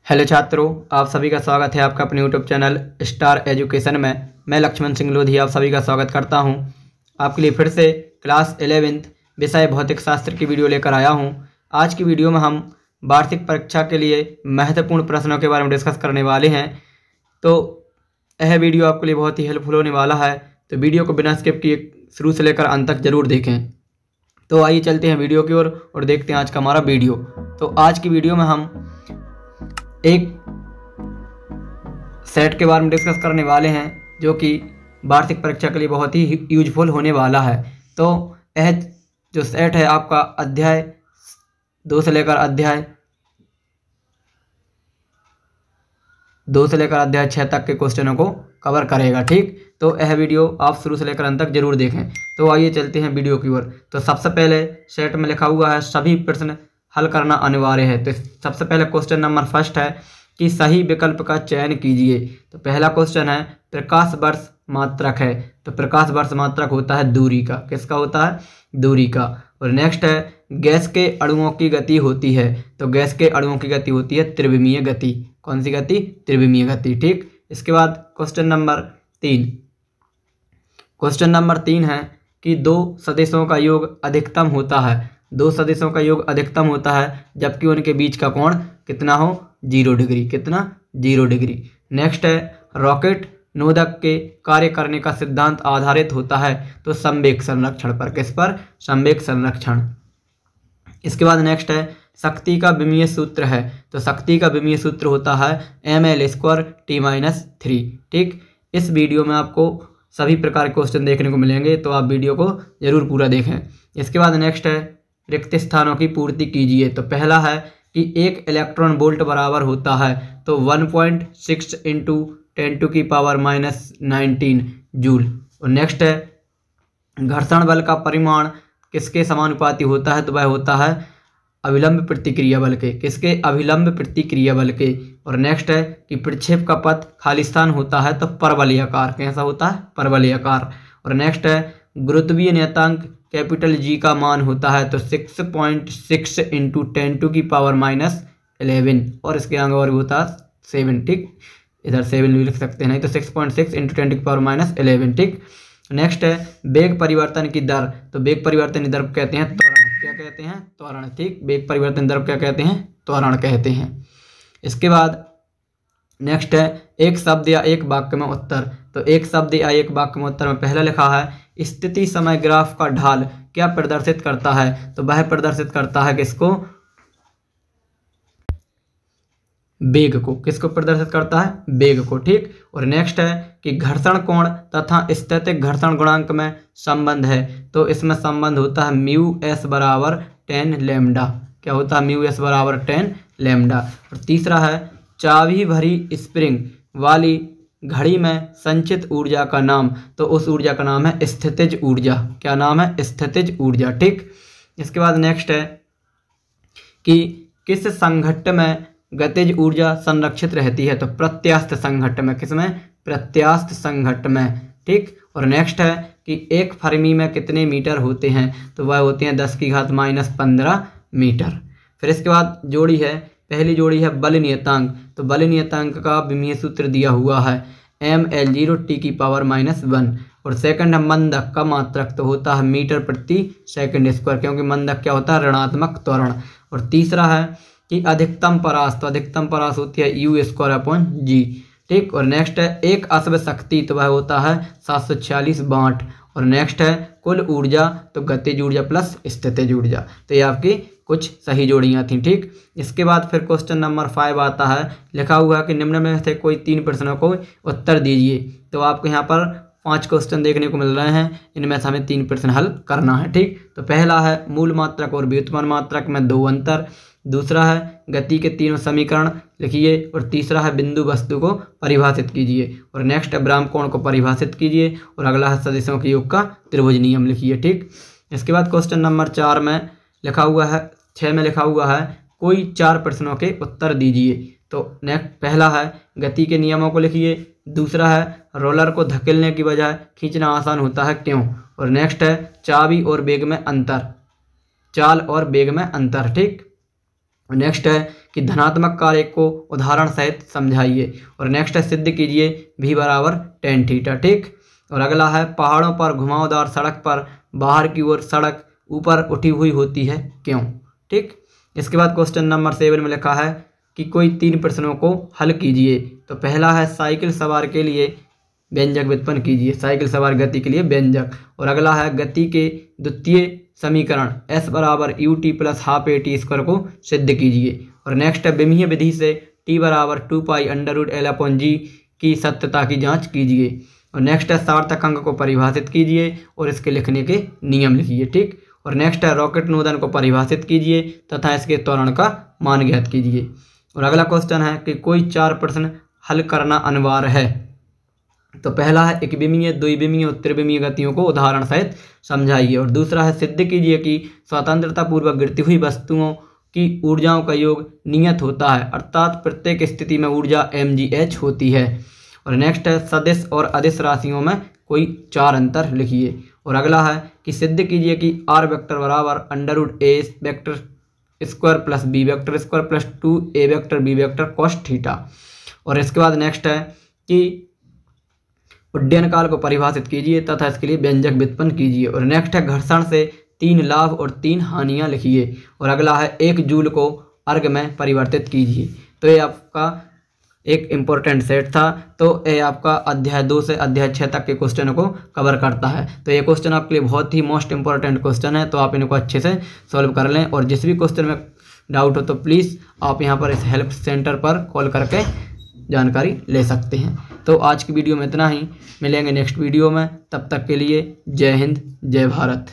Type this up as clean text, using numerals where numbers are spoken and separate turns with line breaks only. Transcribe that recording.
Hello छात्रों, आप सभी का स्वागत है आपका अपने यूट्यूब चैनल स्टार एजुकेशन में। मैं लक्ष्मण सिंह लोधी आप सभी का स्वागत करता हूं। आपके लिए फिर से क्लास 11th विषय भौतिक शास्त्र की वीडियो लेकर आया हूं। आज की वीडियो में हम वार्षिक परीक्षा के लिए महत्वपूर्ण प्रश्नों के बारे में डिस्कस करने वाले हैं। तो यह वीडियो आपके लिए बहुत ही हेल्पफुल होने वाला है, तो वीडियो को बिना स्किप किए शुरू से लेकर अंत तक जरूर देखें। तो आइए चलते हैं वीडियो की ओर और देखते हैं आज का हमारा वीडियो। तो आज की वीडियो में हम एक सेट के बारे में डिस्कस करने वाले हैं जो कि वार्षिक परीक्षा के लिए बहुत ही यूजफुल होने वाला है। तो यह जो सेट है आपका अध्याय 2 से लेकर अध्याय 6 तक के क्वेश्चनों को कवर करेगा। ठीक, तो यह वीडियो आप शुरू से लेकर अंत तक जरूर देखें। तो आइए चलते हैं वीडियो की ओर। तो सबसे पहले सेट में लिखा हुआ है सभी प्रश्न हल करना अनिवार्य है। तो सबसे पहले क्वेश्चन नंबर फर्स्ट है कि सही विकल्प का चयन कीजिए। तो पहला क्वेश्चन है प्रकाश वर्ष मात्रक है। तो प्रकाश वर्ष मात्रक होता है दूरी का। किसका होता है? दूरी का। और नेक्स्ट है गैस के अणुओं की गति होती है। तो गैस के अणुओं की गति होती है त्रिविमीय गति। कौन सी गति? त्रिविमीय गति। ठीक, इसके बाद क्वेश्चन नंबर 3। क्वेश्चन नंबर 3 है कि दो सदिशों का योग अधिकतम होता है। दो सदिशों का योग अधिकतम होता है जबकि उनके बीच का कोण कितना हो? 0 डिग्री। कितना? 0 डिग्री। नेक्स्ट है रॉकेट नोदक के कार्य करने का सिद्धांत आधारित होता है तो संवेग संरक्षण पर। किस पर? संवेग संरक्षण। इसके बाद नेक्स्ट है शक्ति का विमीय सूत्र है। तो शक्ति का विमीय सूत्र होता है ml² T-3। ठीक, इस वीडियो में आपको सभी प्रकार के क्वेश्चन देखने को मिलेंगे, तो आप वीडियो को जरूर पूरा देखें। इसके बाद नेक्स्ट है रिक्त स्थानों की पूर्ति कीजिए। तो पहला है कि 1 इलेक्ट्रॉन वोल्ट बराबर होता है तो 1.6 × 10⁻⁻19 जूल। और नेक्स्ट है घर्षण बल का परिमाण किसके समानुपाती होता है? तो वह होता है अभिलंब प्रतिक्रिया बल के। किसके? अभिलंब प्रतिक्रिया बल के। और नेक्स्ट है कि प्रक्षेप का पथ खालिस्तान होता है तो परवलयाकार। कैसा होता है? परवलयाकार। और नेक्स्ट है गुरुत्वीय नियतांक कैपिटल G का मान होता है तो 6.6 × 10⁻11 और इसके आगे और भी होता है 7। ठीक, इधर 7 भी लिख सकते हैं, नहीं तो 6.6 × 10⁻11। ठीक, नेक्स्ट है वेग परिवर्तन की दर। तो वेग परिवर्तन की दर कहते हैं त्वरण। क्या कहते हैं? त्वरण। ठीक, वेग परिवर्तन दर क्या कहते हैं? त्वरण कहते हैं। इसके बाद नेक्स्ट है एक शब्द या एक वाक्य में उत्तर। तो एक शब्द या एक वाक्य में उत्तर में पहला लिखा है स्थिति समय ग्राफ का ढाल क्या प्रदर्शित करता है? तो वह प्रदर्शित करता है किसको? वेग को। किसको प्रदर्शित करता है? वेग को। ठीक, और नेक्स्ट है कि घर्षण कोण तथा स्थैतिक घर्षण गुणांक में संबंध है। तो इसमें संबंध होता है μs = 10 लैम्डा। क्या होता है? μs = 10 lambda. और तीसरा है चाबी भरी स्प्रिंग वाली घड़ी में संचित ऊर्जा का नाम। तो उस ऊर्जा का नाम है स्थितिज ऊर्जा। क्या नाम है? स्थितिज ऊर्जा। ठीक, इसके बाद नेक्स्ट है कि किस संघट्ट में गतिज ऊर्जा संरक्षित रहती है? तो प्रत्यास्थ संघट्ट में। किसमें? प्रत्यास्थ संघट्ट में। ठीक, और नेक्स्ट है कि एक फर्मी में कितने मीटर होते हैं? तो वह होते हैं 10⁻⁻15 मीटर। फिर इसके बाद जोड़ी है, पहली जोड़ी है बल नियतांक। तो बल नियतांक का विमीय सूत्र दिया हुआ है ml0 T⁻⁻1। और सेकंड है मंदक का मात्रक। तो होता है मीटर प्रति सेकंड स्क्वायर, क्योंकि मंदक क्या होता है? ऋणात्मक त्वरण। और तीसरा है कि अधिकतम परास। तो अधिकतम परास होती है U²/G। ठीक, और नेक्स्ट है एक अश्व शक्ति। तो वह होता है 746 वाट। और नेक्स्ट है कुल ऊर्जा। तो गतिज ऊर्जा प्लस स्थितिज ऊर्जा। तो ये आपकी कुछ सही जोड़ियाँ थी। ठीक, इसके बाद फिर क्वेश्चन नंबर 5 आता है, लिखा हुआ है कि निम्न में से कोई 3 प्रश्नों को उत्तर दीजिए। तो आपको यहाँ पर 5 क्वेश्चन देखने को मिल रहे हैं, इनमें से हमें 3 प्रश्न हल करना है। ठीक, तो पहला है मूल मात्रक और व्युत्पन्न मात्रक में 2 अंतर। दूसरा है गति के 3 समीकरण लिखिए। और तीसरा है बिंदु वस्तु को परिभाषित कीजिए। और नेक्स्ट है ब्रह्मकोण को परिभाषित कीजिए। और अगला है सदिशों के योग का त्रिभुज नियम लिखिए। ठीक, इसके बाद क्वेश्चन नंबर 4 में लिखा हुआ है, 6 में लिखा हुआ है कोई 4 प्रश्नों के उत्तर दीजिए। तो नेक्स्ट पहला है गति के नियमों को लिखिए। दूसरा है रोलर को धकेलने की बजाय खींचना आसान होता है क्यों? और नेक्स्ट है चाबी और वेग में अंतर, चाल और वेग में अंतर। ठीक, नेक्स्ट है कि कि धनात्मक कार्य को उदाहरण सहित समझाइए। और नेक्स्ट है सिद्ध कीजिए v बराबर tan थीटा। ठीक। और अगला है पहाड़ों पर घुमावदार सड़क पर बाहर की ओर सड़क ऊपर उठी हुई होती है, क्यों। ठीक। इसके बाद क्वेश्चन नंबर 7 में लिखा है कि कोई 3 प्रश्नों को हल कीजिए। तो पहला है साइकिल सवार के लिए व्यंजक व्युत्पन्न कीजिए, साइकिल सवार गति के लिए व्यंजक। और अगला है गति के द्वितीय समीकरण s बराबर ut plus half at square को सिद्ध कीजिए। और नेक्स्ट है विमीय विधि से t बराबर 2 पाई √L/g की सत्यता की जांच कीजिए। और नेक्स्ट है सार्थक अंक को परिभाषित कीजिए और इसके लिखने के नियम लिखिए। ठीक। और नेक्स्ट है रॉकेट नोदन को परिभाषित कीजिए तथा इसके त्वरण का मान ज्ञात कीजिए। और अगला क्वेश्चन है कि कोई 4 प्रश्न हल करना अनिवार्य है। तो पहला है एक विमीय, द्विविमीय और त्रिविमीय गतियों को उदाहरण सहित समझाइए। और दूसरा है सिद्ध कीजिए कि स्वतंत्रता पूर्वक गिरती हुई वस्तुओं की ऊर्जाओं का योग नियत होता है, अर्थात प्रत्येक स्थिति में ऊर्जा mgh होती है। और नेक्स्ट है सदिश और अदिश राशियों में कोई 4 अंतर लिखिए। और अगला है कि सिद्ध कीजिए कि r वेक्टर बराबर √a vector square plus b vector square plus 2a vector b vector cos theta. और इसके बाद नेक्स्ट है कि उड्डयन काल को परिभाषित कीजिए तथा इसके लिए व्यंजक व्युत्पन्न कीजिए। और नेक्स्ट है घर्षण से 3 लाभ और 3 हानियां लिखिए। और अगला है 1 जूल को अर्ग में परिवर्तित कीजिए। तो ये आपका एक इम्पोर्टेंट सेट था। तो ये आपका अध्याय 2 से अध्याय 6 तक के क्वेश्चन को कवर करता है। तो ये क्वेश्चन आपके लिए बहुत ही मोस्ट इंपॉर्टेंट क्वेश्चन है, तो आप इनको अच्छे से सॉल्व कर लें। और जिस भी क्वेश्चन में डाउट हो तो प्लीज़ आप यहाँ पर इस हेल्प सेंटर पर कॉल करके जानकारी ले सकते हैं। तो आज की वीडियो में इतना ही, मिलेंगे नेक्स्ट वीडियो में, तब तक के लिए जय हिंद जय भारत।